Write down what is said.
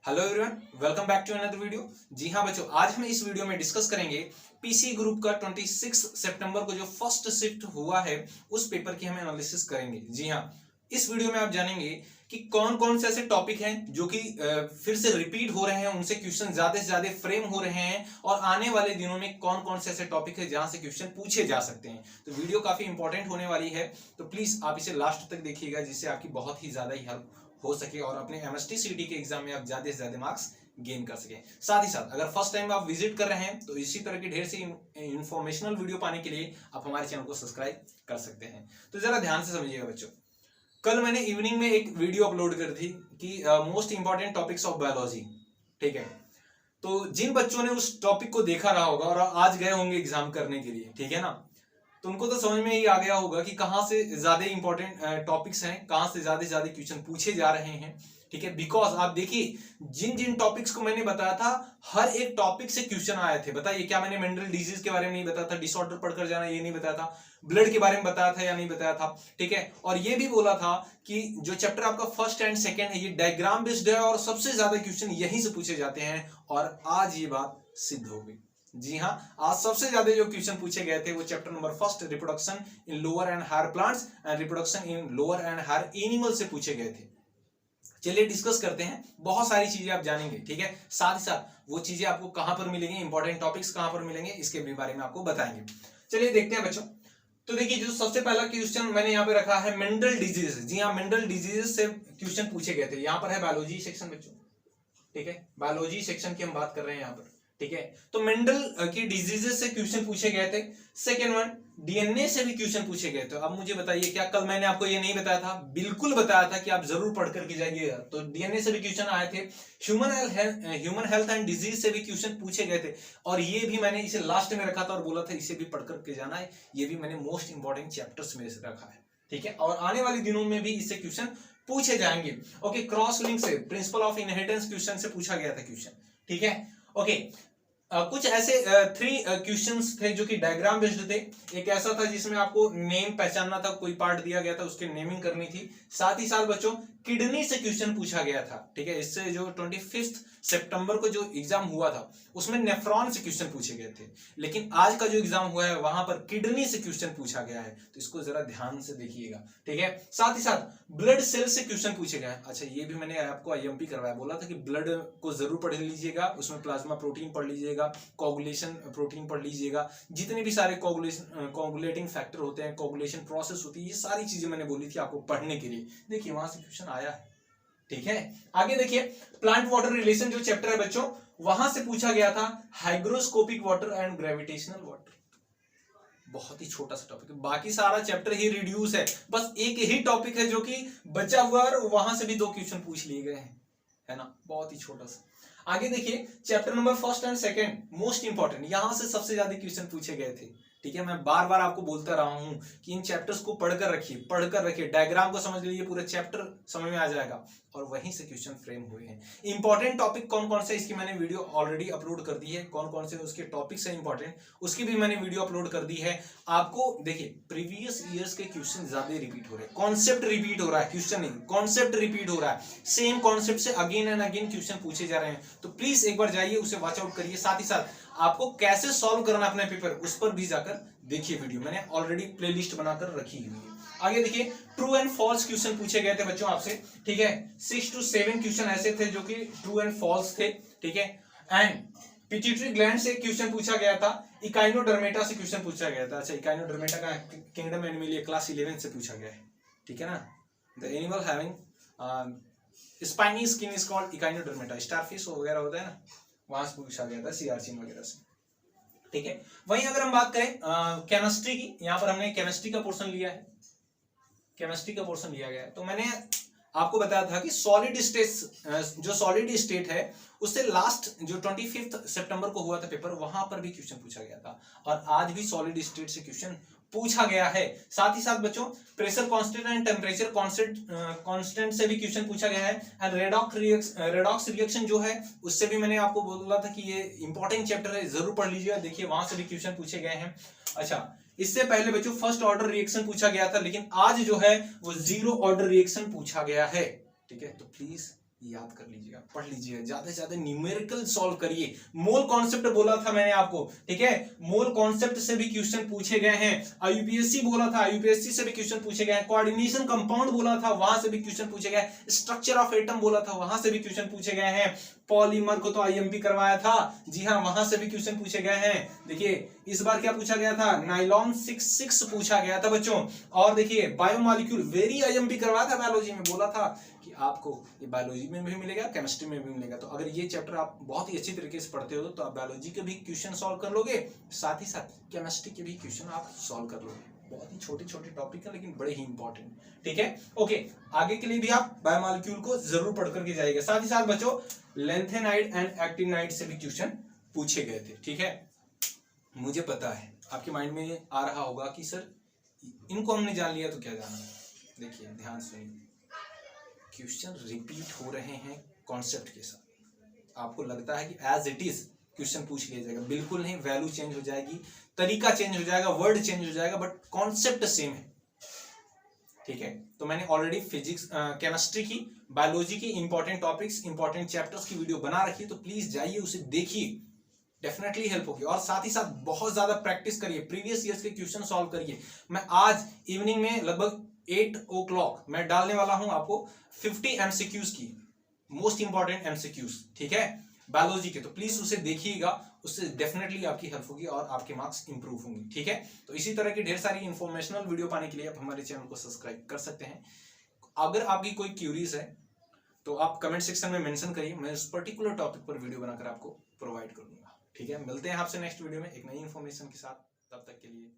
Hello everyone, welcome back to another video. जी हाँ बच्चों, आज हम इस वीडियो में डिस्कस करेंगे पीसी ग्रुप का 26 सितंबर को जो फर्स्ट शिफ्ट हुआ है उस पेपर की हम एनालिसिस करेंगे। जी हाँ, इस वीडियो में आप जानेंगे कि कौन कौन से ऐसे टॉपिक हैं जो कि फिर से रिपीट हो रहे हैं, उनसे क्वेश्चन ज्यादा से ज्यादा फ्रेम हो रहे हैं और आने वाले दिनों में कौन कौन से ऐसे टॉपिक है जहां से क्वेश्चन पूछे जा सकते हैं। तो वीडियो काफी इंपॉर्टेंट होने वाली है, तो प्लीज आप इसे लास्ट तक देखिएगा जिससे आपकी बहुत ही ज्यादा ही हेल्प हो सके और अपने एमएसटी सीटी के एग्जाम में आप ज्यादा से ज्यादा मार्क्स गेन कर सके। साथ ही साथ अगर फर्स्ट टाइम आप विजिट कर रहे हैं तो इसी तरह की ढेर सी इंफॉर्मेशनल वीडियो पाने के लिए आप हमारे चैनल को सब्सक्राइब कर सकते हैं। तो जरा ध्यान से समझिएगा बच्चों, कल मैंने इवनिंग में एक वीडियो अपलोड कर थी कि most important topics of biology. ठीक है, तो जिन बच्चों ने उस टॉपिक को देखा रहा होगा और आज गए होंगे एग्जाम करने के लिए, ठीक है ना, तो उनको तो समझ में ही आ गया होगा कि कहां से ज्यादा इंपॉर्टेंट टॉपिक्स हैं, कहां से ज्यादा क्वेश्चन पूछे जा रहे हैं। ठीक है, बिकॉज आप देखिए जिन जिन टॉपिक्स को मैंने बताया था हर एक टॉपिक से क्वेश्चन आए थे। बताइए, क्या मैंने मेंटल डिजीज के बारे में नहीं बताया था, डिसऑर्डर पढ़कर जाना ये नहीं बताया था, ब्लड के बारे में बताया था या नहीं बताया था। ठीक है, और ये भी बोला था कि जो चैप्टर आपका फर्स्ट एंड सेकेंड है ये डायग्राम बेस्ड है और सबसे ज्यादा क्वेश्चन यहीं से पूछे जाते हैं, और आज ये बात सिद्ध हो गई। जी हाँ, आज सबसे ज्यादा जो क्वेश्चन पूछे गए थे वो chapter number first reproduction in lower and higher plants and reproduction in lower and higher animal से पूछे गए थे। चलिए डिस्कस करते हैं, बहुत सारी चीजें आप जानेंगे। ठीक है, साथ ही साथ वो चीजें आपको कहां पर मिलेंगी, इंपॉर्टेंट टॉपिक्स कहां पर मिलेंगे, इसके भी बारे में आपको बताएंगे। चलिए देखते हैं बच्चों। तो देखिए, जो सबसे पहला क्वेश्चन मैंने यहाँ पे रखा है मेंटल डिजीज। जी हाँ, मेंटल डिजीज से क्वेश्चन पूछे गए थे। यहाँ पर है बायोलॉजी सेक्शन बच्चों। ठीक है, बायोलॉजी सेक्शन की हम बात कर रहे हैं यहाँ पर। ठीक है, तो मेंटल की डिजीजेस से क्वेश्चन पूछे गए थे। सेकेंड वन, डीएनए से भी क्वेश्चन पूछे गए थे। अब मुझे बताइए, क्या कल मैंने आपको ये नहीं बताया था? बिल्कुल बताया था कि आप जरूर पढ़ करके जाइएगा। तो डीएनए से भी क्वेश्चन आए थे, ह्यूमन हेल्थ एंड डिजीज से भी क्वेश्चन पूछे गए थे, और ये भी मैंने इसे लास्ट में रखा था और बोला था इसे भी पढ़ करके जाना है। ये भी मैंने मोस्ट इंपॉर्टेंट चैप्टर्स में से रखा है। ठीक है, और आने वाले दिनों में भी इससे क्वेश्चन पूछे जाएंगे। ओके, क्रॉस लिंक से, प्रिंसिपल ऑफ इनहेरिटेंस क्वेश्चन से पूछा गया था क्वेश्चन। ठीक है, ओके, कुछ ऐसे 3 क्वेश्चंस थे जो कि डायग्राम बेस्ड थे। एक ऐसा था जिसमें आपको नेम पहचानना था, कोई पार्ट दिया गया था उसके नेमिंग करनी थी। साथ ही साथ बच्चों किडनी से क्वेश्चन पूछा गया था। ठीक है, इससे जो 25 सितंबर को जो एग्जाम हुआ था उसमें नेफ्रॉन से क्वेश्चन पूछे गए थे, लेकिन आज का जो एग्जाम हुआ है वहां पर किडनी से क्वेश्चन पूछा गया है, तो इसको जरा ध्यान से देखिएगा। ठीक है, साथ ही साथ ब्लड सेल से क्वेश्चन पूछे गए। अच्छा, ये भी मैंने आपको आईएमपी करवाया, बोला था कि ब्लड को जरूर पढ़ लीजिएगा, उसमें प्लाज्मा प्रोटीन पढ़ लीजिएगा, कोगुलेशन प्रोटीन पढ़ लीजिएगा, जितने भी सारे कोगुलेटिंग फैक्टर होते हैं, कोगुलेशन प्रोसेस होती है, ये सारी चीजें मैंने बोली थी आपको पढ़ने के लिए। देखिए वहां से क्वेश्चन आया है। ठीक है, आगे देखिए, प्लांट वाटर रिलेशन जो चैप्टर है बच्चों, वहां से पूछा गया था hygroscopic water and gravitational water. बहुत ही छोटा सा टॉपिक है, बाकी सारा चैप्टर ही रिड्यूस है, बस एक ही टॉपिक है जो कि बचा हुआ है और वहां से भी 2 क्वेश्चन पूछ लिए गए हैं, है ना, बहुत ही छोटा सा। आगे देखिए, chapter number first and second most important, यहां से सबसे ज्यादा क्वेश्चन पूछे गए थे। ठीक है, मैं बार बार आपको बोलता रहा हूं कि इन चैप्टर्स को पढ़कर रखिए, डायग्राम को समझ लीजिए, पूरा चैप्टर समझ में आ जाएगा और वहीं से क्वेश्चन फ्रेम हुए हैं। इंपॉर्टेंट टॉपिक कौन कौन से, इसकी मैंने वीडियो ऑलरेडी अपलोड कर दी है, कौन कौन से उसके टॉपिक्स हैं इंपॉर्टेंट, उसकी भी मैंने वीडियो अपलोड कर दी है। आपको देखिए, प्रीवियस ईयर्स के क्वेश्चन ज्यादा रिपीट हो रहे हैं, कॉन्सेप्ट रिपीट हो रहा है, क्वेश्चन नहीं, कॉन्सेप्ट रिपीट हो रहा है, सेम कॉन्सेप्ट से अगेन एंड अगेन क्वेश्चन पूछे जा रहे हैं। तो प्लीज एक बार जाइए, उसे वॉच आउट करिए। साथ ही साथ आपको कैसे सॉल्व करना अपने पेपर, उस पर भी जाकर देखिए, वीडियो मैंने ऑलरेडी प्लेलिस्ट बनाकर रखी हुई है। आगे देखिए, ट्रू एंड फॉल्स क्वेश्चन पूछे गए थे बच्चों आपसे। ठीक है, 6 to 7 क्वेश्चन ऐसे थे जो कि ट्रू एंड फॉल्स थे। ठीक है, एंड पिट्यूटरी ग्लैंड से क्वेश्चन पूछा गया था, इकाइनोडर्मेटा से क्वेश्चन पूछा गया था। अच्छा, इकाइनोडर्मेटा का किंगडम एनिमलिया क्लास 11 से पूछा गया है। ठीक है ना, the animal having spiny skin is called Echinodermata, starfish वगैरह होता है ना, वहां से पूछा गया था, सीआरसी वगैरह से। ठीक है, वहीं अगर हम बात करें केमिस्ट्री की, यहां पर हमने केमिस्ट्री का पोर्शन लिया है, केमिस्ट्री का पोर्शन लिया गया है। तो मैंने आपको बताया था कि सॉलिड स्टेट, जो सॉलिड स्टेट है उससे लास्ट जो 25 सितंबर को हुआ था पेपर, वहां पर भी क्वेश्चन पूछा गया था और आज भी सॉलिड स्टेट से क्वेश्चन पूछा गया है। साथ ही साथ बच्चों pressure constant and temperature constant से भी क्वेश्चन पूछा गया है, एंड रेडॉक्स रिएक्शन जो है उससे भी मैंने आपको बोला था कि ये इंपॉर्टेंट चैप्टर है, जरूर पढ़ लीजिएगा। देखिए वहां से भी क्वेश्चन पूछे गए हैं। अच्छा, इससे पहले बच्चों फर्स्ट ऑर्डर रिएक्शन पूछा गया था, लेकिन आज जो है वो जीरो ऑर्डर रिएक्शन पूछा गया है। ठीक है, तो प्लीज याद कर लीजिएगा, पढ़ लीजिएगा, ज्यादा से ज्यादा न्यूमेरिकल सॉल्व करिए। मोल कॉन्सेप्ट बोला था मैंने आपको, ठीक है, मोल कॉन्सेप्ट से भी क्वेश्चन पूछे गए हैं। आईयूपीएससी बोला था, आईयूपीएससी से भी क्वेश्चन पूछे गए हैं। कोऑर्डिनेशन कंपाउंड बोला था, वहां से भी क्वेश्चन पूछे गए। स्ट्रक्चर ऑफ एटम बोला था, वहां से भी क्वेश्चन पूछे गए हैं। पॉलीमर को तो आईएमपी करवाया था, जी हाँ, वहां से भी क्वेश्चन पूछे गए हैं। देखिए इस बार क्या पूछा गया था, नाइलॉन 6 पूछा गया था बच्चों। और देखिए बायोमॉलिक्यूल वेरी आईएमपी करवाया था बायोलॉजी में, बोला था कि आपको ये बायोलॉजी में भी मिलेगा, केमिस्ट्री में भी मिलेगा। तो अगर ये चैप्टर आप बहुत ही अच्छी तरीके से पढ़ते हो तो आप बायोलॉजी के भी क्वेश्चन सॉल्व कर लोगे, साथ ही साथ केमिस्ट्री के भी क्वेश्चन आप सॉल्व कर लोगे। बहुत ही छोटे छोटे टॉपिक है लेकिन बड़े ही इंपॉर्टेंट, ठीक है। ओके, आगे के लिए भी आप बायोमॉलिक्यूल को जरूर पढ़ करके जाइएगा। साथ ही साथ बच्चों लैंथेनाइड एंड एक्टिनाइड से भी क्वेश्चन पूछे गए थे, ठीक है। मुझे पता है आपके माइंड में आ रहा होगा कि सर इनको हमने जान लिया तो क्या जाना। देखिए ध्यान सुनिए, क्वेश्चन रिपीट हो रहे हैं कॉन्सेप्ट के साथ। आपको लगता है कि एज इट इज क्वेश्चन पूछ लिया जाएगा, बिल्कुल नहीं। वैल्यू चेंज हो जाएगी, तरीका चेंज हो जाएगा, वर्ड चेंज हो जाएगा, बट कॉन्सेप्ट सेम है, ठीक है। तो मैंने ऑलरेडी फिजिक्स, केमिस्ट्री की, बायोलॉजी की इंपॉर्टेंट टॉपिक्स, इंपॉर्टेंट चैप्टर्स की वीडियो बना रखी है, तो प्लीज जाइए उसे देखिए, डेफिनेटली हेल्प होगी। और साथ ही साथ बहुत ज्यादा प्रैक्टिस करिए, प्रीवियस ईयर्स के क्वेश्चन सॉल्व करिए। मैं आज इवनिंग में लगभग 8 o'clock मैं डालने वाला हूं आपको 50 MCQs की, मोस्ट इंपॉर्टेंट MCQs, ठीक है, बायोलॉजी के। तो प्लीज उसे देखिएगा, उससे डेफिनेटली आपकी हेल्प होगी और आपके मार्क्स इंप्रूव होंगे, ठीक है। तो इसी तरह की ढेर सारी इंफॉर्मेशनल वीडियो पाने के लिए आप हमारे चैनल को सब्सक्राइब कर सकते हैं। अगर आपकी कोई क्यूरीज है तो आप कमेंट सेक्शन में मेंशन करिए, मैं उस पर्टिकुलर टॉपिक पर वीडियो बनाकर आपको प्रोवाइड करूंगा, ठीक है। मिलते हैं आपसे नेक्स्ट वीडियो में एक नई इन्फॉर्मेशन के साथ, तब तक के लिए